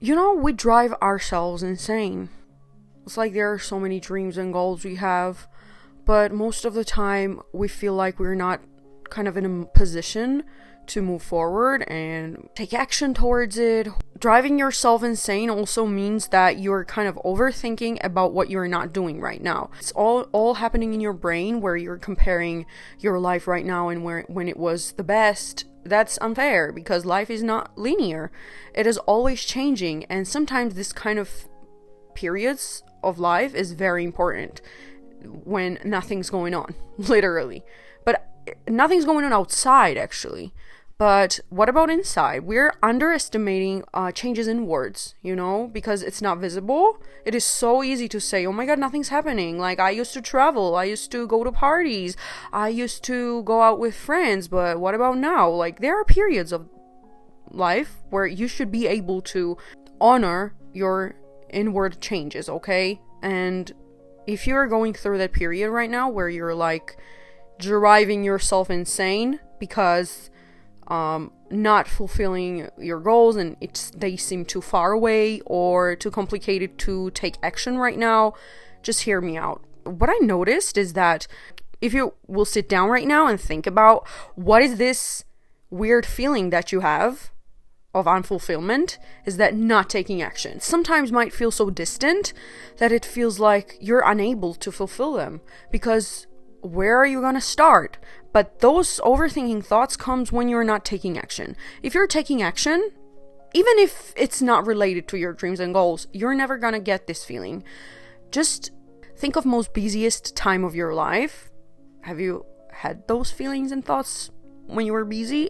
We drive ourselves insane. It's like there are so many dreams and goals we have, but most of the time we feel like we're not kind of in a position to move forward and take action towards it. Driving yourself insane also means that you're kind of overthinking about what you're not doing right now. It's all happening in your brain where you're comparing your life right now and when it was the best. That's unfair because life is not linear. It is always changing, and sometimes this kind of periods of life is very important when nothing's going on, literally. But nothing's going on outside, actually. But what about inside? We're underestimating changes in words, because it's not visible. It is so easy to say, oh my god, nothing's happening. Like, I used to travel, I used to go to parties, I used to go out with friends, but what about now? Like, there are periods of life where you should be able to honor your inward changes, okay? And if you're going through that period right now where you're like driving yourself insane because not fulfilling your goals and they seem too far away or too complicated to take action right now, just hear me out. What I noticed is that if you will sit down right now and think about what is this weird feeling that you have of unfulfillment, is that not taking action. Sometimes might feel so distant that it feels like you're unable to fulfill them, because where are you gonna start? But those overthinking thoughts comes when you're not taking action. If you're taking action, even if it's not related to your dreams and goals, you're never gonna get this feeling. Just think of most busiest time of your life. Have you had those feelings and thoughts when you were busy?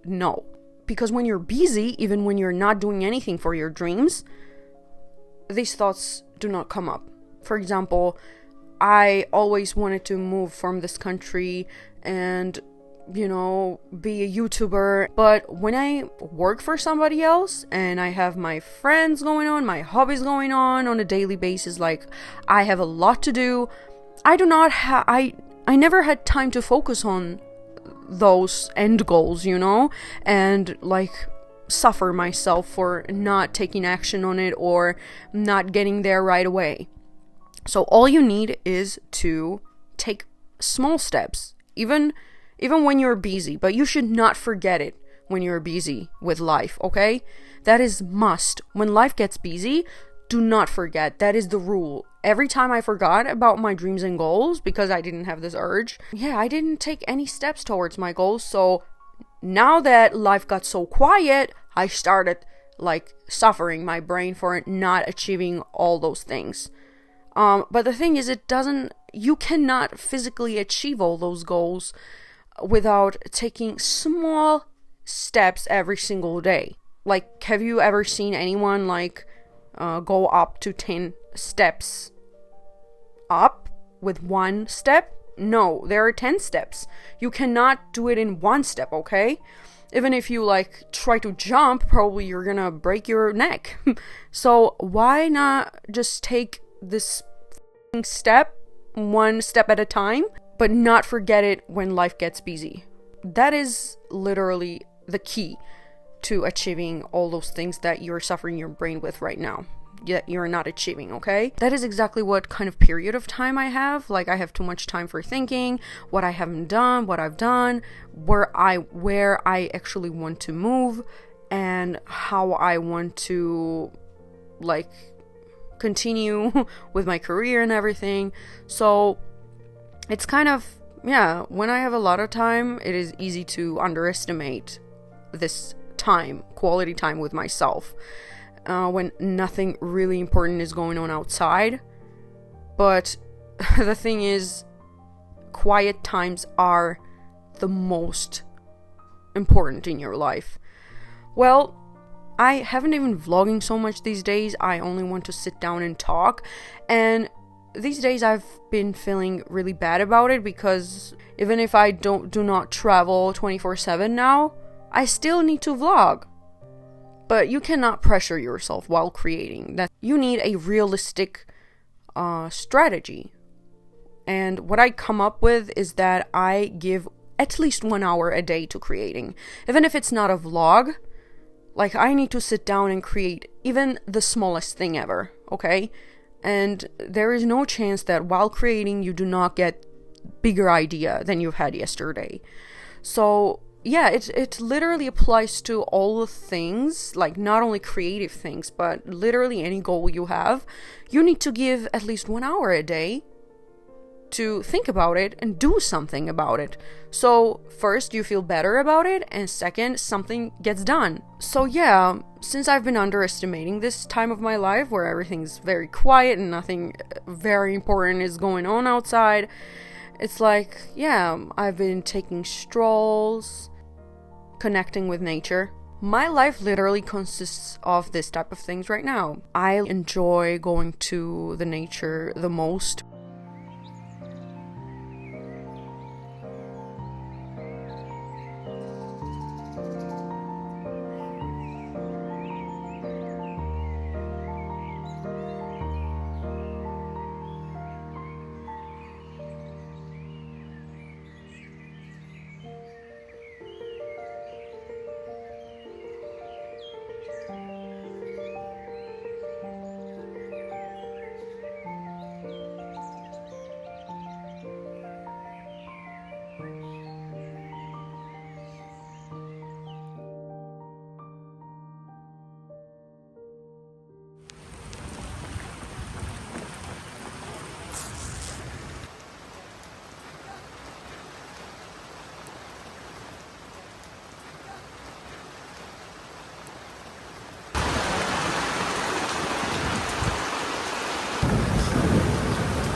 No. Because when you're busy, even when you're not doing anything for your dreams, these thoughts do not come up. For example, I always wanted to move from this country and, be a YouTuber. But when I work for somebody else and I have my friends going on, my hobbies going on a daily basis, like I have a lot to do, I never had time to focus on those end goals, and like suffer myself for not taking action on it or not getting there right away. So all you need is to take small steps, even when you're busy, but you should not forget it when you're busy with life, okay? That is must. When life gets busy, do not forget. That is the rule. Every time I forgot about my dreams and goals because I didn't have this urge, I didn't take any steps towards my goals. So now that life got so quiet, I started like suffering my brain for not achieving all those things. But the thing is, you cannot physically achieve all those goals without taking small steps every single day. Like, have you ever seen anyone go up to 10 steps up with one step? No, there are 10 steps. You cannot do it in one step, okay? Even if you try to jump, probably you're gonna break your neck. So why not just take this step one step at a time, but not forget it when life gets busy? That is literally the key to achieving all those things that you're suffering your brain with right now, yet you're not achieving, okay? That is exactly what kind of period of time I have. Like, I have too much time for thinking, what I haven't done, what I've done, where I actually want to move, and how I want to, continue with my career and everything. So, it's kind of, when I have a lot of time, it is easy to underestimate this time, quality time with myself. When nothing really important is going on outside. But the thing is, quiet times are the most important in your life. Well, I haven't even vlogging so much these days. I only want to sit down and talk. And these days I've been feeling really bad about it, because even if I do not travel 24/7 now, I still need to vlog. But you cannot pressure yourself while creating. That you need a realistic strategy. And what I come up with is that I give at least 1 hour a day to creating. Even if it's not a vlog, Like, I need to sit down and create even the smallest thing ever, okay? And there is no chance that while creating you do not get bigger idea than you've had yesterday. So yeah, it literally applies to all the things, like not only creative things, but literally any goal you have. You need to give at least 1 hour a day to think about it and do something about it. So first, you feel better about it, and second, something gets done. So yeah, since I've been underestimating this time of my life where everything's very quiet and nothing very important is going on outside, it's like, yeah, I've been taking strolls, connecting with nature. My life literally consists of this type of things right now. I enjoy going to the nature the most.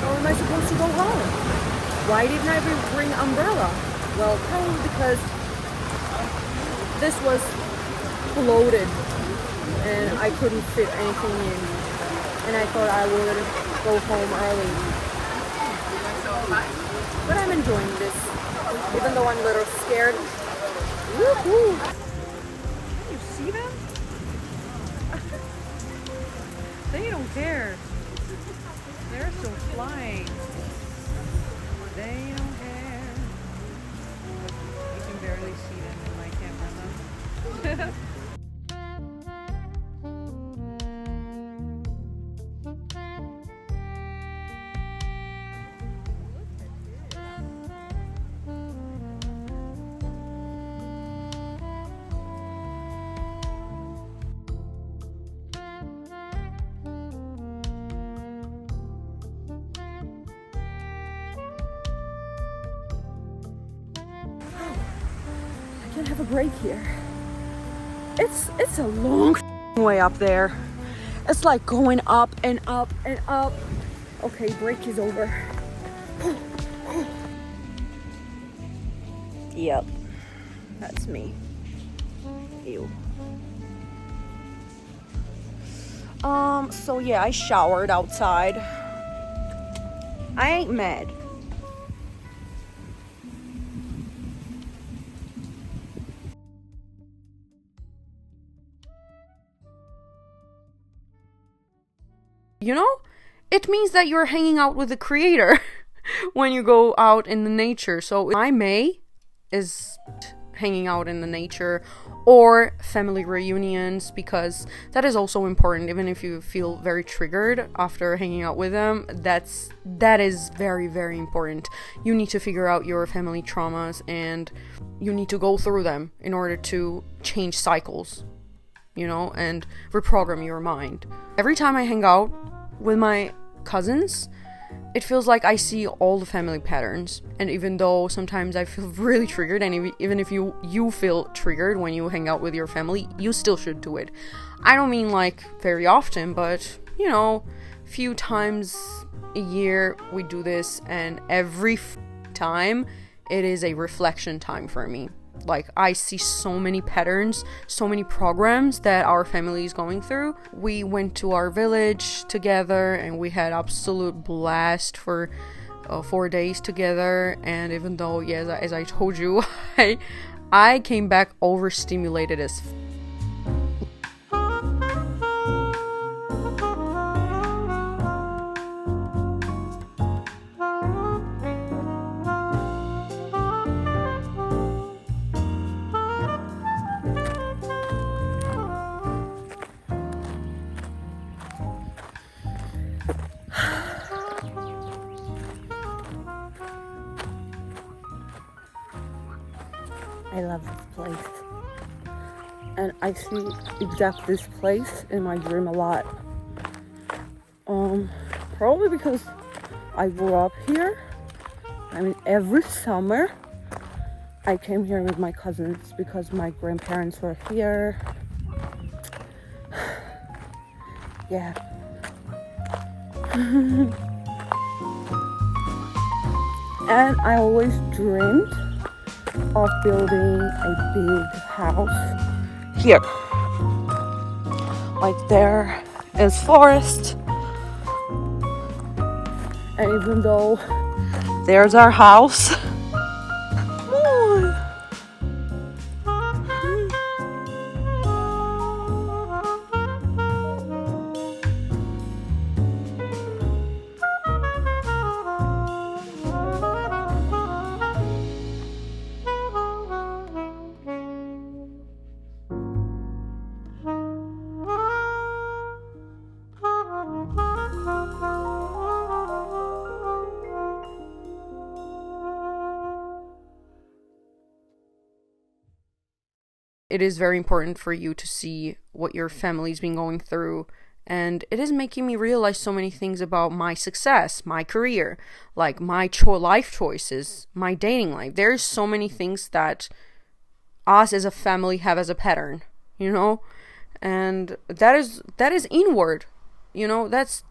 How am I supposed to go home? Why didn't I bring umbrella? Well, probably because this was bloated and I couldn't fit anything in, and I thought I would go home early. But I'm enjoying this, even though I'm a little scared. Woohoo! Can you see them? They don't care. They're still flying. They don't care. You can barely see them in my camera though. Have a break here. It's a long way up there. It's like going up and up and up. Okay, break is over. Yep, that's me. Ew. So yeah, I showered outside. I ain't mad. You know, it means that you're hanging out with the creator when you go out in the nature. So my May is hanging out in the nature, or family reunions, because that is also important. Even if you feel very triggered after hanging out with them, that is very, very important. You need to figure out your family traumas, and you need to go through them in order to change cycles, you know, and reprogram your mind. Every time I hang out with my cousins, it feels like I see all the family patterns. And even though sometimes I feel really triggered, and even if you feel triggered when you hang out with your family, you still should do it. I don't mean like very often, but you know, few times a year we do this, and every time it is a reflection time for me. Like, I see so many patterns, so many programs that our family is going through. We went to our village together and we had absolute blast for 4 days together. And even though, yes, as I told you, I came back overstimulated as I love this place. And I see exact this place in my dream a lot. Probably because I grew up here. I mean, every summer I came here with my cousins because my grandparents were here. Yeah. And I always dreamed of building a big house here. Like there is forest. And even though there's our house, it is very important for you to see what your family's been going through. And it is making me realize so many things about my success, my career, like my life choices, my dating life. There's so many things that us as a family have as a pattern, you know? And that is inward. You know, that's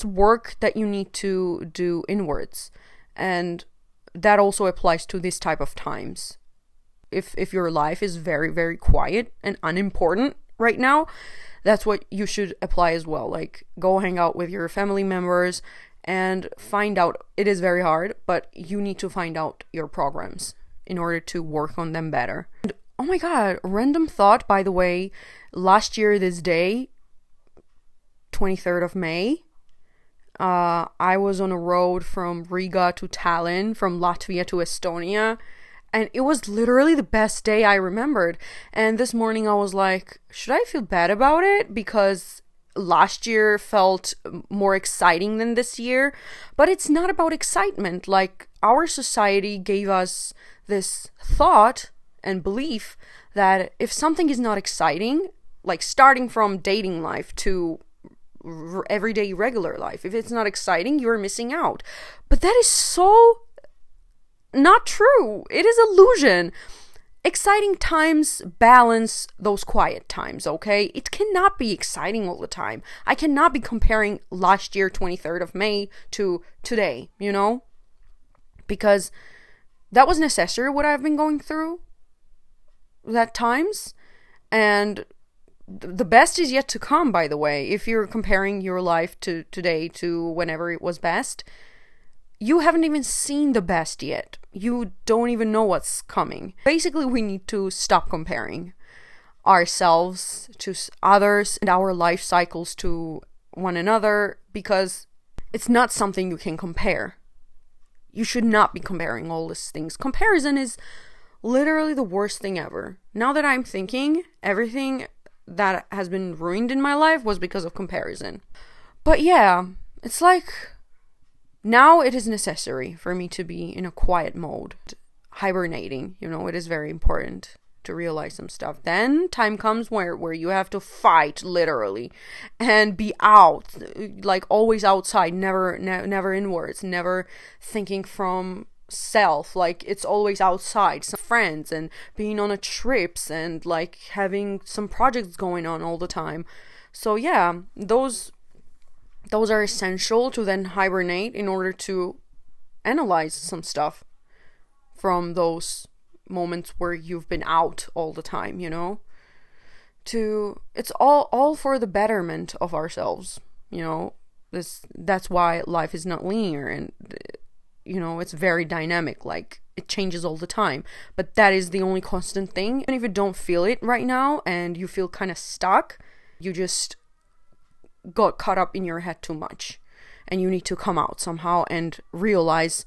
work that you need to do inwards. And that also applies to this type of times. If your life is very, very quiet and unimportant right now, that's what you should apply as well. Like, go hang out with your family members and find out. It is very hard, but you need to find out your programs in order to work on them better. And, oh my god, random thought, by the way, last year this day, 23rd of May, I was on a road from Riga to Tallinn, from Latvia to Estonia, and it was literally the best day I remembered. And this morning I was like, should I feel bad about it? Because last year felt more exciting than this year. But it's not about excitement. Like, our society gave us this thought and belief that if something is not exciting, like starting from dating life to everyday regular life, if it's not exciting, you're missing out. But that is so not true. It is illusion. Exciting times balance those quiet times, okay? It cannot be exciting all the time. I cannot be comparing last year, 23rd of May, to today, you know? Because that was necessary, what I've been going through that times. And the best is yet to come, by the way. If you're comparing your life to today to whenever it was best, you haven't even seen the best yet. You don't even know what's coming. Basically, we need to stop comparing ourselves to others and our life cycles to one another, because it's not something you can compare. You should not be comparing all these things. Comparison is literally the worst thing ever. Now that I'm thinking, everything that has been ruined in my life was because of comparison. But yeah, it's like, now it is necessary for me to be in a quiet mode, hibernating. You know, it is very important to realize some stuff. Then time comes where you have to fight, literally, and be out, like always outside, never inwards, never thinking from self. Like, it's always outside, some friends, and being on a trips, and like having some projects going on all the time. So yeah, those are essential to then hibernate in order to analyze some stuff from those moments where you've been out all the time, you know? It's all for the betterment of ourselves, you know? That's why life is not linear, and you know, it's very dynamic. Like, it changes all the time, but that is the only constant thing. And if you don't feel it right now and you feel kind of stuck, you just got caught up in your head too much, and you need to come out somehow and realize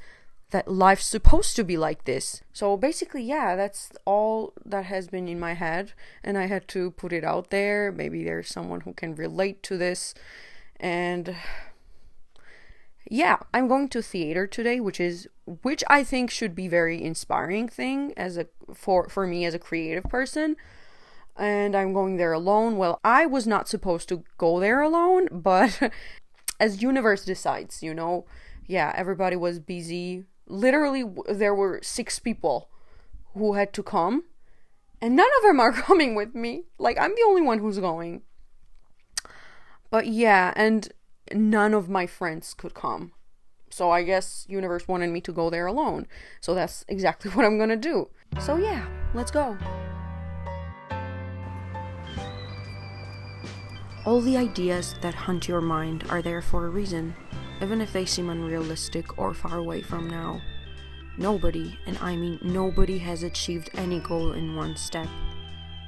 that life's supposed to be like this. So basically, yeah, that's all that has been in my head, and I had to put it out there. Maybe there's someone who can relate to this, and yeah, I'm going to theater today, which I think should be very inspiring thing as a for me as a creative person. And I'm going there alone. Well, I was not supposed to go there alone, but as universe decides, yeah, everybody was busy. Literally, there were 6 people who had to come, and none of them are coming with me. Like, I'm the only one who's going. But yeah, and none of my friends could come. So I guess universe wanted me to go there alone. So that's exactly what I'm gonna do. So yeah, let's go. All the ideas that haunt your mind are there for a reason, even if they seem unrealistic or far away from now. Nobody, and I mean nobody, has achieved any goal in one step.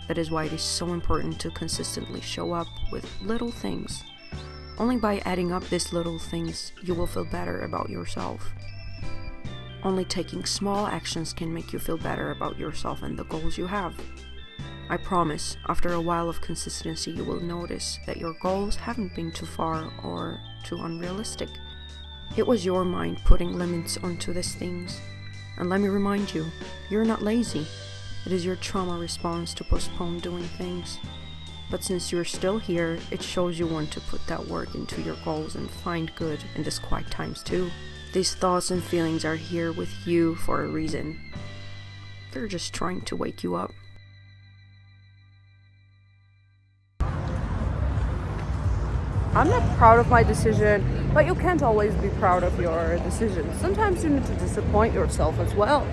That is why it is so important to consistently show up with little things. Only by adding up these little things, you will feel better about yourself. Only taking small actions can make you feel better about yourself and the goals you have. I promise, after a while of consistency, you will notice that your goals haven't been too far or too unrealistic. It was your mind putting limits onto these things. And let me remind you, you're not lazy. It is your trauma response to postpone doing things. But since you're still here, it shows you want to put that work into your goals and find good in these quiet times too. These thoughts and feelings are here with you for a reason. They're just trying to wake you up. I'm not proud of my decision, but you can't always be proud of your decisions. Sometimes you need to disappoint yourself as well.